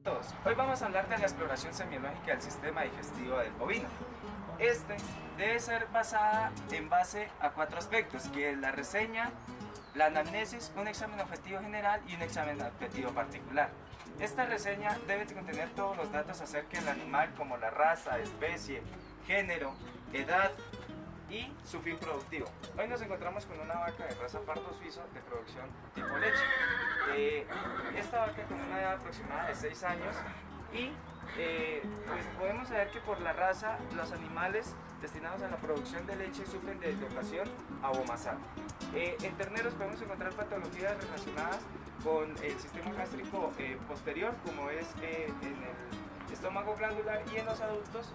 Todos. Hoy vamos a hablar de la exploración semiológica del sistema digestivo del bovino. Este debe ser basada en base a 4 aspectos, que es la reseña, la anamnesis, un examen objetivo general y un examen objetivo particular. Esta reseña debe contener todos los datos acerca del animal, como la raza, especie, género, edad y su fin productivo. Hoy nos encontramos con una vaca de raza pardo suizo de producción tipo leche. Esta vaca con una edad aproximada de 6 años y pues podemos saber que por la raza los animales destinados a la producción de leche sufren de dislocación abomasal. En terneros podemos encontrar patologías relacionadas con el sistema gástrico posterior, como es en el estómago glandular, y en los adultos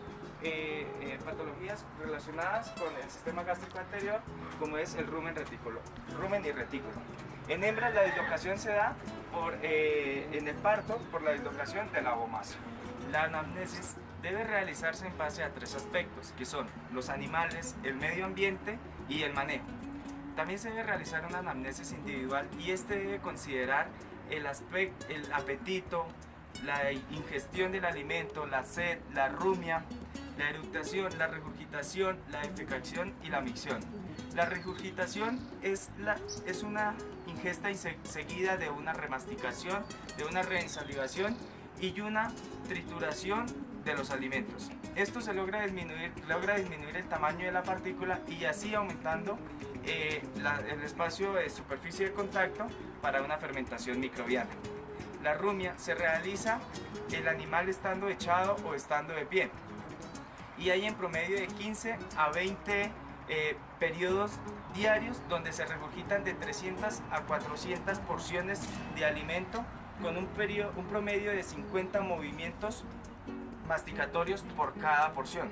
patologías relacionadas con el sistema gástrico anterior, como es el rumen y retículo. En hembras la dislocación se da en el parto por la dislocación del abomaso. La anamnesis debe realizarse en base a 3 aspectos, que son los animales, el medio ambiente y el manejo. También se debe realizar una anamnesis individual y este debe considerar el apetito, la ingestión del alimento, la sed, la rumia, la eructación, la regurgitación, la defecación y la micción. La regurgitación es una ingesta seguida de una remasticación, de una reinsalivación y una trituración de los alimentos. Esto se logra disminuir el tamaño de la partícula y así aumentando el espacio de superficie de contacto para una fermentación microbiana. La rumia se realiza el animal estando echado o estando de pie y hay en promedio de 15 a 20 periodos diarios donde se regurgitan de 300 a 400 porciones de alimento con un promedio de 50 movimientos masticatorios por cada porción.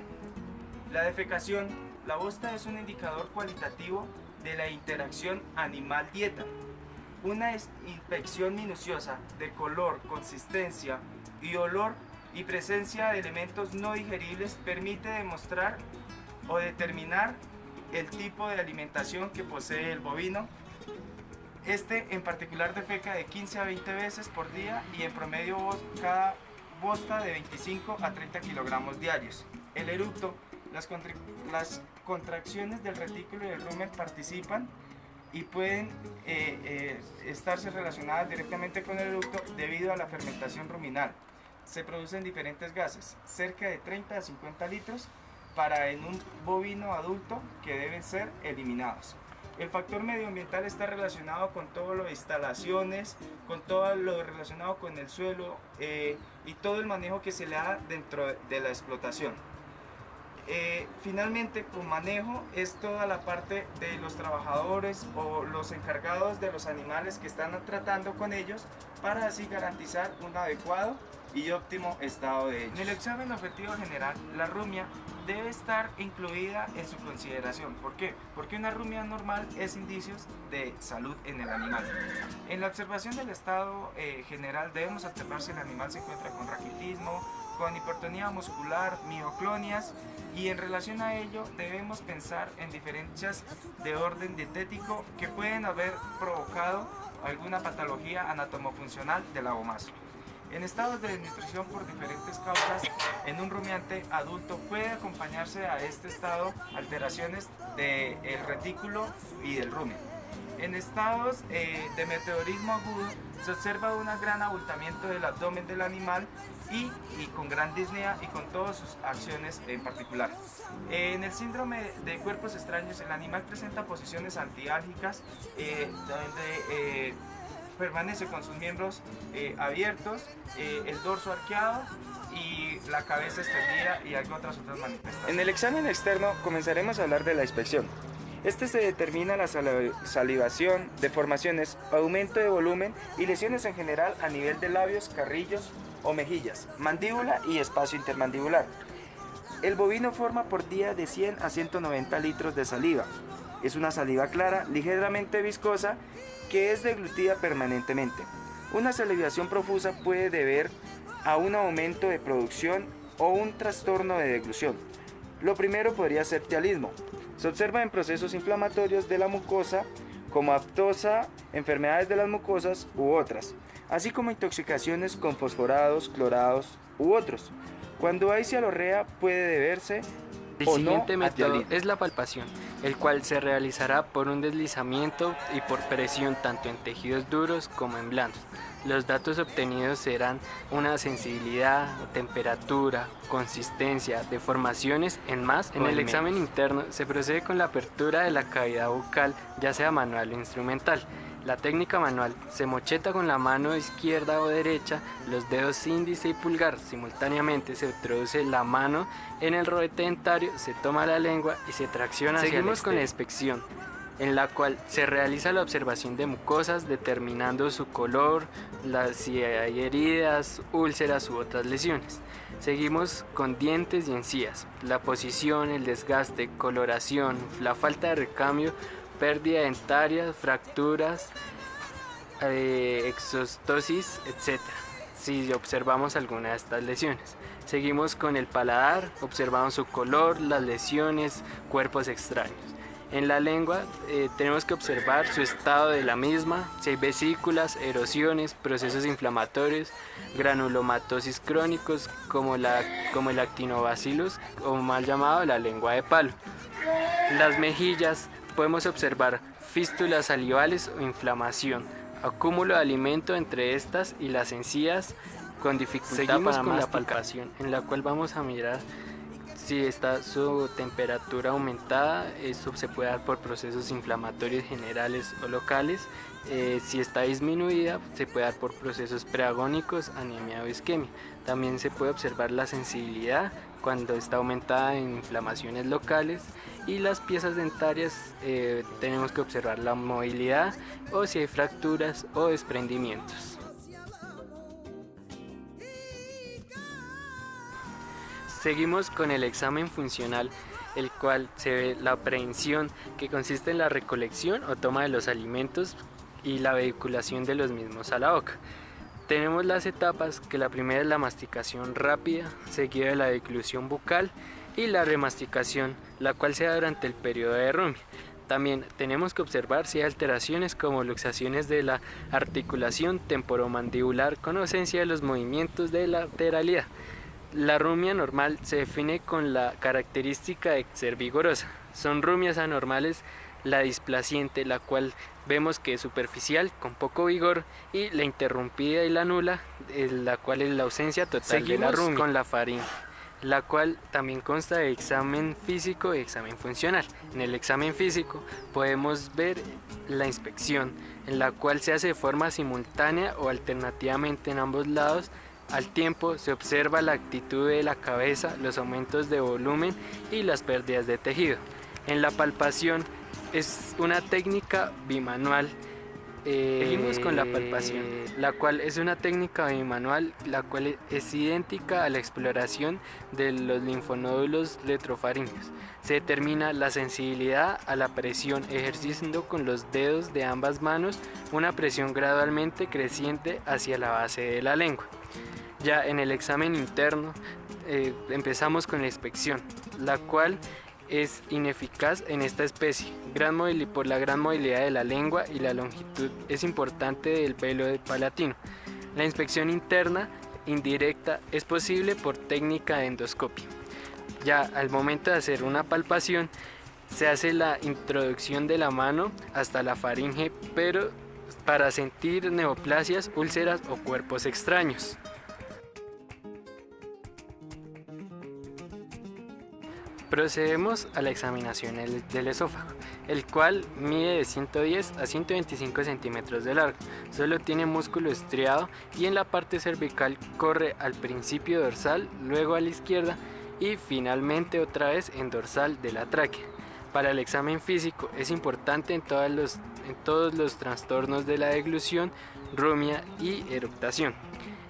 La defecación, la bosta es un indicador cualitativo de la interacción animal-dieta. Una inspección minuciosa de color, consistencia y olor y presencia de elementos no digeribles permite demostrar o determinar el tipo de alimentación que posee el bovino. Este en particular defeca de 15 a 20 veces por día y en promedio cada bosta de 25 a 30 kilogramos diarios. El eructo, las contracciones del retículo y del rumen participan y pueden estarse relacionadas directamente con el eructo debido a la fermentación ruminal. Se producen diferentes gases, cerca de 30 a 50 litros en un bovino adulto que deben ser eliminados. El factor medioambiental está relacionado con todo lo de instalaciones, con todo lo relacionado con el suelo y todo el manejo que se le da dentro de la explotación. Finalmente, con manejo es toda la parte de los trabajadores o los encargados de los animales que están tratando con ellos para así garantizar un adecuado y óptimo estado de ellos. En el examen objetivo general, la rumia debe estar incluida en su consideración. ¿Por qué? Porque una rumia normal es indicios de salud en el animal. En la observación del estado general debemos observar si el animal se encuentra con raquitismo, con hipertonía muscular, mioclonias, y en relación a ello debemos pensar en diferencias de orden dietético que pueden haber provocado alguna patología anatomofuncional del abomaso. En estados de desnutrición por diferentes causas, en un rumiante adulto puede acompañarse a este estado alteraciones del retículo y del rumen. En estados de meteorismo agudo se observa un gran abultamiento del abdomen del animal y con gran disnea y con todas sus acciones en particular. En el síndrome de cuerpos extraños, el animal presenta posiciones antiálgicas donde permanece con sus miembros abiertos, el dorso arqueado y la cabeza extendida y otras manifestaciones. En el examen externo comenzaremos a hablar de la inspección. Este se determina la salivación, deformaciones, aumento de volumen y lesiones en general a nivel de labios, carrillos o mejillas, mandíbula y espacio intermandibular. El bovino forma por día de 100 a 190 litros de saliva. Es una saliva clara, ligeramente viscosa, que es deglutida permanentemente. Una salivación profusa puede deber a un aumento de producción o un trastorno de deglución. Lo primero podría ser tialismo. Se observa en procesos inflamatorios de la mucosa como aftosa, enfermedades de las mucosas u otras. así como intoxicaciones con fosforados, clorados u otros. Cuando hay cialorrea puede deberse El o siguiente no a método tialina. es la palpación, el cual se realizará por un deslizamiento y por presión tanto en tejidos duros como en blandos. Los datos obtenidos serán una sensibilidad, temperatura, consistencia, deformaciones en más o en el examen interno se procede con la apertura de la cavidad bucal, ya sea manual o instrumental. La técnica manual se mocheta con la mano izquierda o derecha, los dedos índice y pulgar. Simultáneamente se introduce la mano en el rodete dentario, se toma la lengua y se tracciona hacia el exterior. Seguimos con la inspección, en la cual se realiza la observación de mucosas determinando su color, si hay heridas, úlceras u otras lesiones. Seguimos con dientes y encías, la posición, el desgaste, coloración, la falta de recambio, pérdida dentaria, fracturas, exostosis, etc. si observamos alguna de estas lesiones. Seguimos con el paladar, observamos su color, las lesiones, cuerpos extraños. En la lengua tenemos que observar su estado de la misma, si hay vesículas, erosiones, procesos inflamatorios, granulomatosis crónicos como el actinobacillus o mal llamado la lengua de palo. Las mejillas podemos observar fístulas salivales o inflamación, acúmulo de alimento entre estas y las encías con dificultad. Seguimos con la palpación, en la cual vamos a mirar si está su temperatura aumentada. Esto se puede dar por procesos inflamatorios generales o locales. Si está disminuida, se puede dar por procesos preagónicos, anemia o isquemia. También se puede observar la sensibilidad cuando está aumentada en inflamaciones locales, y las piezas dentarias tenemos que observar la movilidad o si hay fracturas o desprendimientos. Seguimos con el examen funcional, el cual se ve la aprehensión, que consiste en la recolección o toma de los alimentos y la vehiculación de los mismos a la boca. Tenemos las etapas, que la primera es la masticación rápida, seguida de la deglución bucal y la remasticación, la cual se da durante el periodo de rumia. También tenemos que observar si hay alteraciones como luxaciones de la articulación temporomandibular con ausencia de los movimientos de lateralidad. La rumia normal se define con la característica de ser vigorosa. Son rumias anormales la displaciente, la cual vemos que es superficial, con poco vigor, y la interrumpida y la nula, la cual es la ausencia total de la rumia. Con la faringe, la cual también consta de examen físico y examen funcional. En el examen físico podemos ver la inspección, en la cual se hace de forma simultánea o alternativamente en ambos lados. Al tiempo se observa la actitud de la cabeza, los aumentos de volumen y las pérdidas de tejido. En la palpación es una técnica bimanual. Seguimos con la palpación, la cual es una técnica bimanual, la cual es idéntica a la exploración de los linfonódulos retrofaringeos. Se determina la sensibilidad a la presión ejerciendo con los dedos de ambas manos una presión gradualmente creciente hacia la base de la lengua. Ya en el examen interno empezamos con la inspección, la cual es ineficaz en esta especie, por la gran movilidad de la lengua y la longitud es importante del velo palatino. La inspección interna indirecta es posible por técnica de endoscopia. Ya al momento de hacer una palpación se hace la introducción de la mano hasta la faringe, pero para sentir neoplasias, úlceras o cuerpos extraños. Procedemos a la examinación del esófago, el cual mide de 110 a 125 centímetros de largo, solo tiene músculo estriado y en la parte cervical corre al principio dorsal, luego a la izquierda y finalmente otra vez en dorsal de la tráquea. Para el examen físico es importante en todos los trastornos de la deglución, rumia y eructación.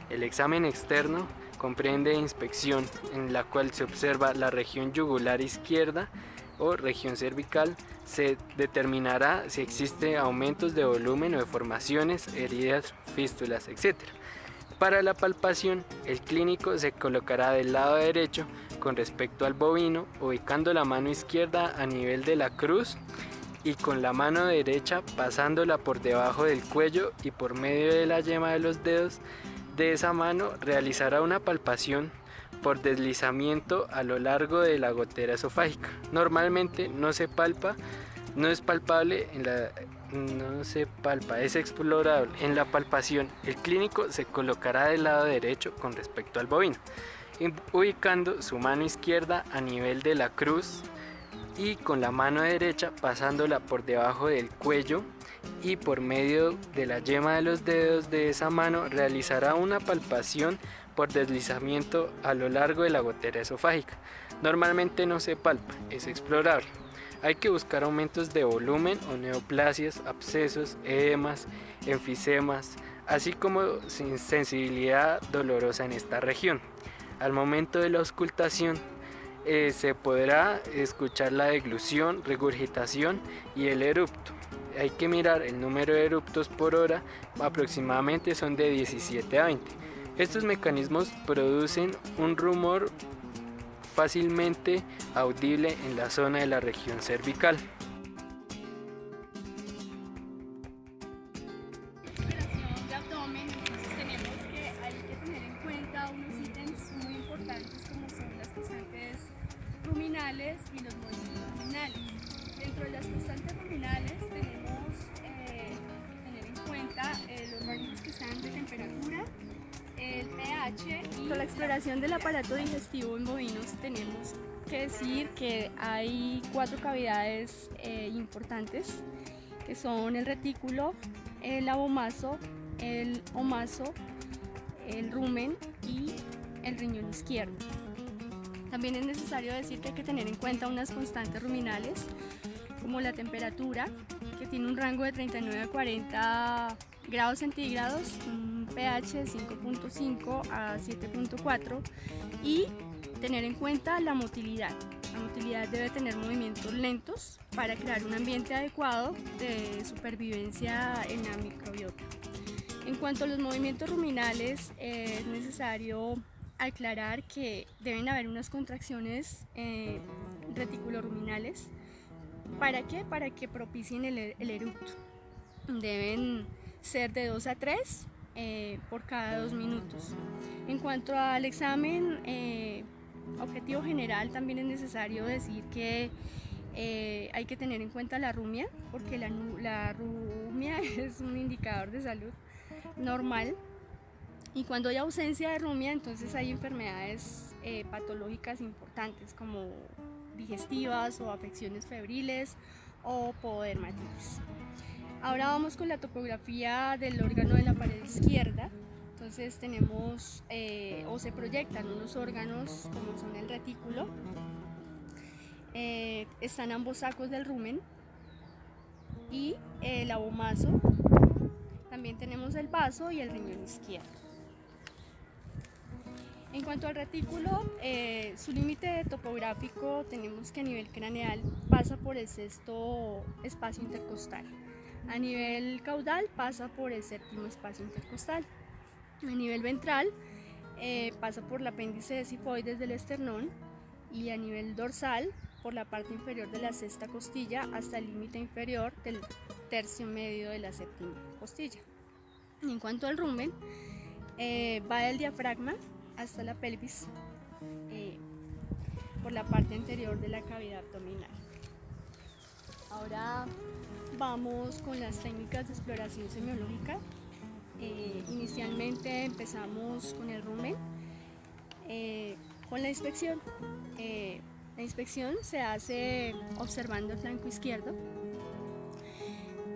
El examen externo comprende inspección, en la cual se observa la región yugular izquierda o región cervical. Se determinará si existe aumentos de volumen o deformaciones, heridas, fístulas, etc. Para la palpación, el clínico se colocará del lado derecho con respecto al bovino, ubicando la mano izquierda a nivel de la cruz y con la mano derecha pasándola por debajo del cuello y por medio de la yema de los dedos de esa mano realizará una palpación por deslizamiento a lo largo de la gotera esofágica. Normalmente no se palpa, no es palpable no se palpa, es explorable. En la palpación, el clínico se colocará del lado derecho con respecto al bovino, ubicando su mano izquierda a nivel de la cruz y con la mano derecha pasándola por debajo del cuello y por medio de la yema de los dedos de esa mano realizará una palpación por deslizamiento a lo largo de la gotera esofágica. Normalmente no se palpa, es explorable. Hay que buscar aumentos de volumen o neoplasias, abscesos, edemas, enfisemas, así como sensibilidad dolorosa en esta región. Al momento de la auscultación se podrá escuchar la deglución, regurgitación y el erupto. Hay que mirar el número de eruptos por hora, aproximadamente son de 17 a 20. Estos mecanismos producen un rumor fácilmente audible en la zona de la región cervical. Operación de abdomen, entonces tenemos que hay que tener en cuenta unos ítems muy importantes como son las constantes ruminales y los movimientos ruminales. Dentro de las constantes ruminales tenemos que tener en cuenta los rangos que están de temperatura, el pH y con la exploración del aparato digestivo en bovinos tenemos que decir que hay 4 cavidades importantes que son el retículo, el abomaso, el omaso, el rumen y el riñón izquierdo. También es necesario decir que hay que tener en cuenta unas constantes ruminales como la temperatura, que tiene un rango de 39 a 40 grados centígrados, un pH de 5.5 a 7.4 y tener en cuenta la motilidad. La motilidad debe tener movimientos lentos para crear un ambiente adecuado de supervivencia en la microbiota. En cuanto a los movimientos ruminales, es necesario aclarar que deben haber unas contracciones reticuloruminales. ¿Para qué? Para que propicien el eructo. Deben ser de 2 a 3 por cada 2 minutos. En cuanto al examen objetivo general, también es necesario decir que hay que tener en cuenta la rumia, porque la rumia es un indicador de salud normal. Y cuando hay ausencia de rumia, entonces hay enfermedades patológicas importantes como digestivas o afecciones febriles o pododermatitis. Ahora vamos con la topografía del órgano de la pared izquierda. Entonces tenemos o se proyectan unos órganos como son el retículo, están ambos sacos del rumen y el abomaso. También tenemos el vaso y el riñón izquierdo. En cuanto al retículo, su límite topográfico tenemos que a nivel craneal pasa por el sexto espacio intercostal. A nivel caudal pasa por el séptimo espacio intercostal. A nivel ventral pasa por el apéndice sifoides del esternón y a nivel dorsal por la parte inferior de la sexta costilla hasta el límite inferior del tercio medio de la séptima costilla. Y en cuanto al rumen, va del diafragma hasta la pelvis por la parte anterior de la cavidad abdominal. Ahora vamos con las técnicas de exploración semiológica. Inicialmente empezamos con el rumen, con la inspección. La inspección se hace observando el flanco izquierdo.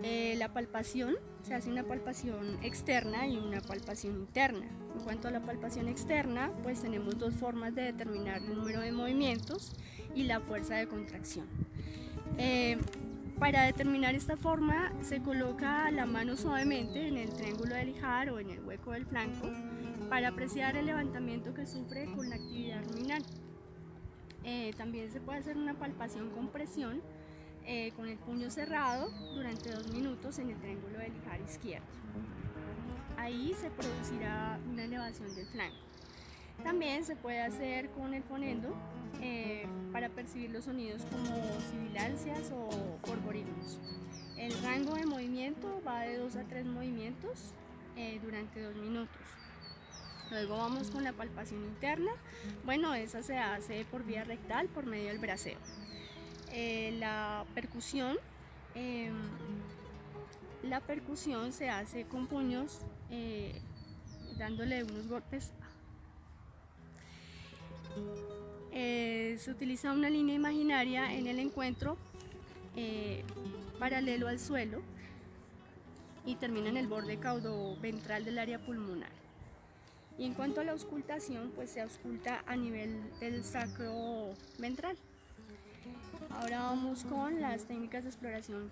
La palpación, se hace una palpación externa y una palpación interna. En cuanto a la palpación externa, pues tenemos 2 formas de determinar el número de movimientos y la fuerza de contracción. Para determinar esta forma, se coloca la mano suavemente en el triángulo del ijar o en el hueco del flanco para apreciar el levantamiento que sufre con la actividad ruminal. También se puede hacer una palpación con presión con el puño cerrado durante 2 minutos en el triángulo del ijar izquierdo. Ahí se producirá una elevación del flanco. También se puede hacer con el fonendo para percibir los sonidos como sibilancias o borborismos. El rango de movimiento va de 2 a 3 movimientos durante 2 minutos. Luego vamos con la palpación interna. Bueno, esa se hace por vía rectal por medio del braceo. La percusión se hace con puños, dándole unos golpes. Se utiliza una línea imaginaria en el encuentro paralelo al suelo y termina en el borde caudoventral del área pulmonar. Y en cuanto a la auscultación, pues se ausculta a nivel del sacro ventral. Ahora vamos con las técnicas de exploración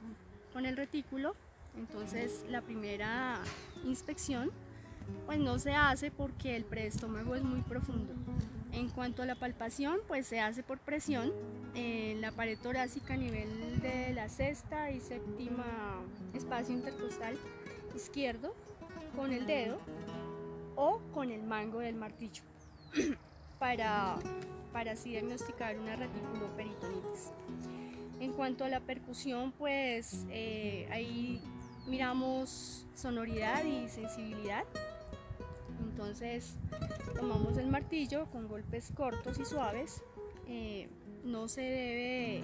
con el retículo. Entonces, la primera inspección pues no se hace porque el preestómago es muy profundo. En cuanto a la palpación, pues se hace por presión en la pared torácica a nivel de la sexta y séptima espacio intercostal izquierdo con el dedo o con el mango del martillo para así diagnosticar una reticuloperitonitis. En cuanto a la percusión, pues ahí miramos sonoridad y sensibilidad. Entonces tomamos el martillo con golpes cortos y suaves. No se debe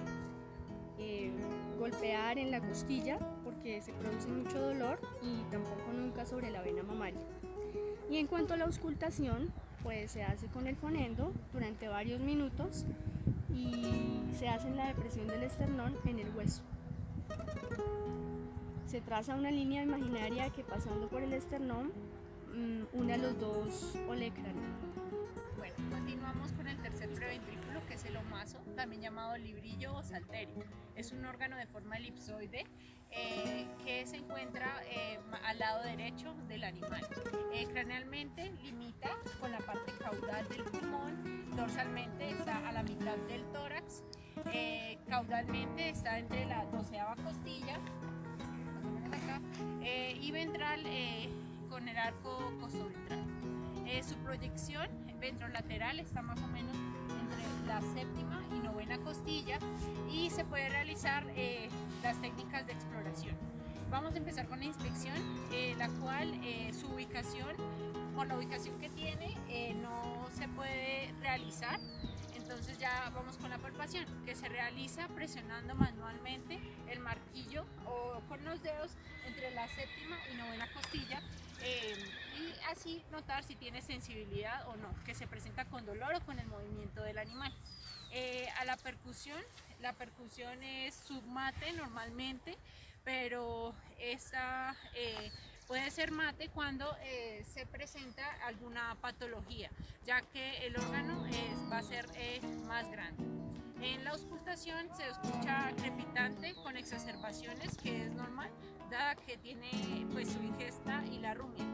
golpear en la costilla porque se produce mucho dolor y tampoco nunca sobre la vena mamaria. Y en cuanto a la auscultación, pues se hace con el fonendo durante varios minutos y se hace en la depresión del esternón en el hueso. Se traza una línea imaginaria que pasando por el esternón une a los dos olecranos. Bueno, continuamos con el tercer preventrículo, que es el omaso, también llamado librillo o salterio. Es un órgano de forma elipsoide que se encuentra al lado derecho del animal. Cranealmente limita con la parte caudal del pulmón, dorsalmente está a la mitad del tórax, caudalmente está entre la 12ª costilla, más o menos acá, y ventral con el arco costoventral. Su proyección ventrolateral está más o menos entre la 7ª y 9ª costilla y se puede realizar las técnicas de exploración. Vamos a empezar con la inspección, la cual su ubicación, por la ubicación que tiene, no se puede realizar. Entonces ya vamos con la palpación, que se realiza presionando manualmente el martillo o con los dedos entre la 7ª y 9ª costilla y así notar si tiene sensibilidad o no, que se presenta con dolor o con el movimiento del animal. A la percusión es submate normalmente, pero esta puede ser mate cuando se presenta alguna patología, ya que el órgano va a ser más grande. En la auscultación se escucha crepitante con exacerbaciones, que es normal, dada que tiene pues su ingesta y la rumia.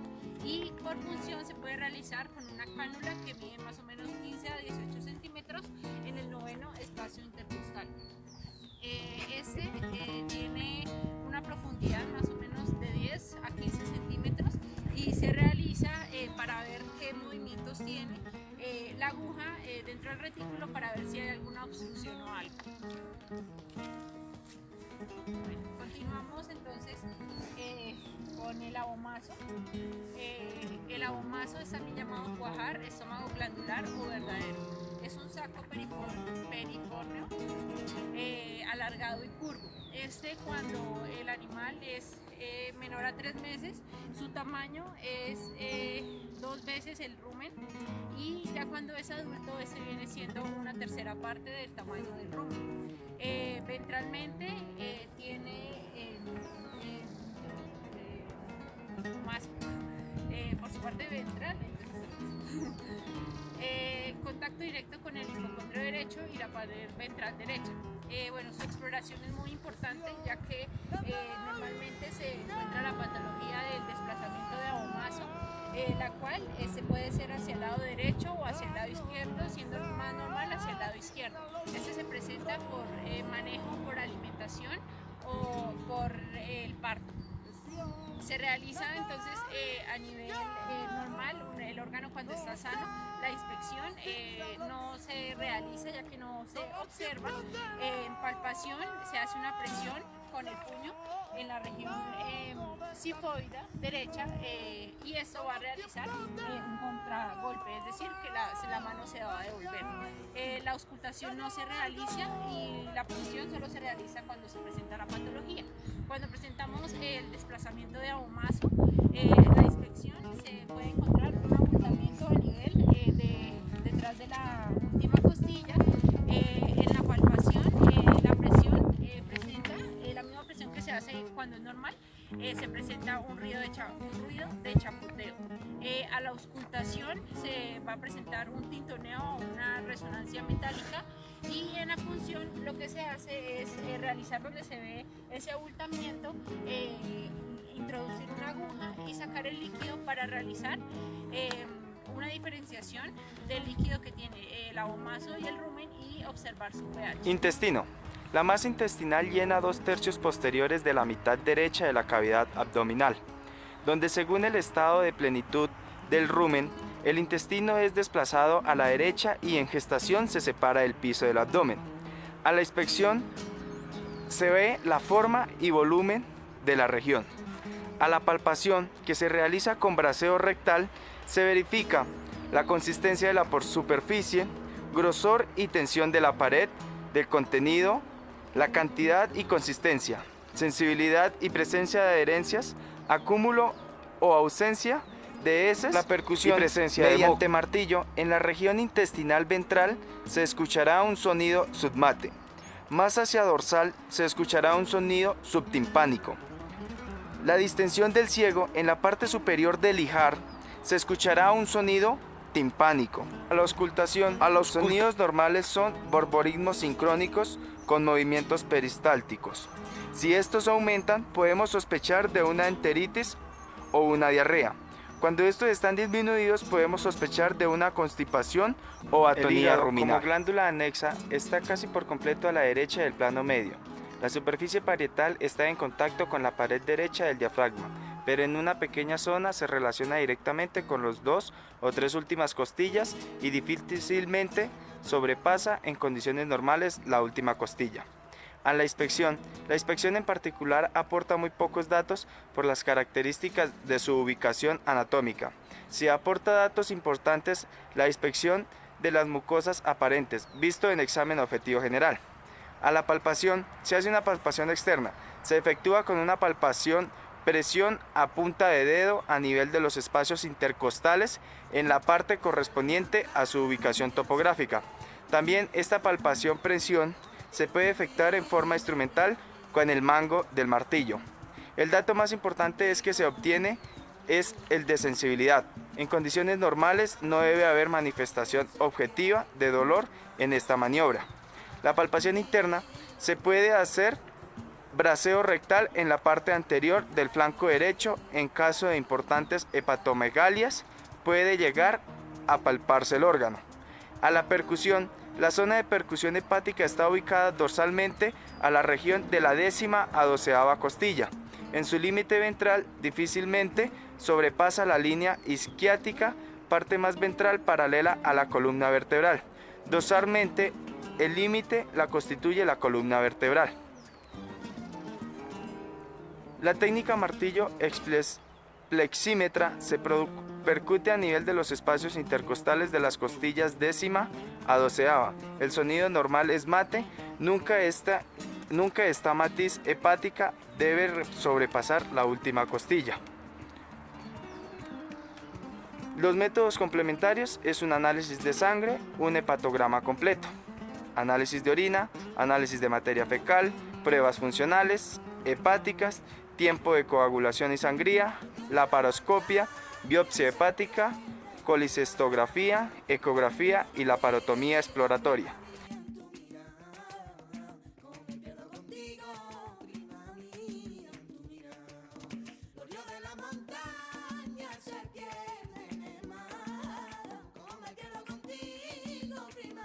Y por punción se puede realizar con una cánula que mide más o menos 15 a 18 centímetros en el 9º espacio intercostal. Tiene una profundidad más o menos de 10 a 15 centímetros y se realiza para ver qué movimientos tiene la aguja dentro del retículo para ver si hay alguna obstrucción o algo. Bueno, continuamos entonces con el abomaso. El abomaso es también llamado cuajar, estómago glandular o verdadero. Es un saco periformeo alargado y curvo. Cuando el animal es menor a 3 meses, su tamaño es 2 veces el rumen, y ya cuando es adulto, viene siendo una tercera parte del tamaño del rumen. Ventralmente tiene más por su parte ventral, contacto directo con el hipocondrio derecho y la pared ventral derecha. Bueno, su exploración es muy importante, ya que normalmente se encuentra la patología del desplazamiento de abomaso, la cual se puede ser hacia el lado derecho o hacia el lado izquierdo, siendo más normal hacia el lado izquierdo. Se presenta por manejo, por alimentación o por el parto. Se realiza entonces a nivel normal, el órgano cuando está sano, la inspección no se realiza ya que no se observa. En palpación se hace una presión con el puño en la región sifoidea derecha y esto va a realizar un contragolpe, es decir, que la mano se va a devolver. La auscultación no se realiza y la punción solo se realiza cuando se presenta la patología. Cuando presentamos el desplazamiento de abomazo, la inspección se puede encontrar un abultamiento a nivel detrás de la última costilla. En la palpación, la presión presenta la misma presión que se hace cuando es normal, se presenta un ruido de chapoteo. A la auscultación se va a presentar un tintoneo o una resonancia metálica, y en la punción lo que se hace es realizar donde se ve ese abultamiento, introducir una aguja y sacar el líquido para realizar una diferenciación del líquido que tiene el abomazo y el rumen y observar su pH. Intestino. La masa intestinal llena 2/3 posteriores de la mitad derecha de la cavidad abdominal, donde según el estado de plenitud del rumen, el intestino es desplazado a la derecha y en gestación se separa del piso del abdomen. A la inspección se ve la forma y volumen de la región. A la palpación, que se realiza con braceo rectal, se verifica la consistencia de la superficie, grosor y tensión de la pared, del contenido, la cantidad y consistencia, sensibilidad y presencia de adherencias, acúmulo o ausencia de heces, la percusión y presencia mediante martillo. En la región intestinal ventral se escuchará un sonido submate. Más hacia dorsal se escuchará un sonido subtimpánico. La distensión del ciego en la parte superior del ijar se escuchará un sonido timpánico. A la auscultación, los sonidos normales son borborismos sincrónicos con movimientos peristálticos. Si estos aumentan, podemos sospechar de una enteritis o una diarrea. Cuando estos están disminuidos, podemos sospechar de una constipación o atonía ruminal. Como glándula anexa, está casi por completo a la derecha del plano medio. La superficie parietal está en contacto con la pared derecha del diafragma, pero en una pequeña zona se relaciona directamente con los 2 o 3 últimas costillas y difícilmente sobrepasa en condiciones normales la última costilla. A la inspección en particular aporta muy pocos datos por las características de su ubicación anatómica. Si aporta datos importantes, la inspección de las mucosas aparentes, visto en examen objetivo general. A la palpación, se hace una palpación externa, se efectúa con una presión a punta de dedo a nivel de los espacios intercostales en la parte correspondiente a su ubicación topográfica. También esta presión se puede efectuar en forma instrumental con el mango del martillo. El dato más importante que se obtiene es el de sensibilidad. En condiciones normales no debe haber manifestación objetiva de dolor en esta maniobra. La palpación interna se puede hacer braceo rectal en la parte anterior del flanco derecho. En caso de importantes hepatomegalias puede llegar a palparse el órgano. A la percusión, la zona de percusión hepática está ubicada dorsalmente a la región de la 10ª a 12ª costilla. En su límite ventral difícilmente sobrepasa la línea isquiática, parte más ventral paralela a la columna vertebral. Dorsalmente, el límite la constituye la columna vertebral. La técnica martillo plexímetra se percute a nivel de los espacios intercostales de las costillas 10ª a 12ª. El sonido normal es mate, nunca esta matiz hepática debe sobrepasar la última costilla. Los métodos complementarios es un análisis de sangre, un hepatograma completo, análisis de orina, análisis de materia fecal, pruebas funcionales, hepáticas, tiempo de coagulación y sangría, laparoscopia, biopsia hepática, colicistografía, ecografía y laparotomía exploratoria.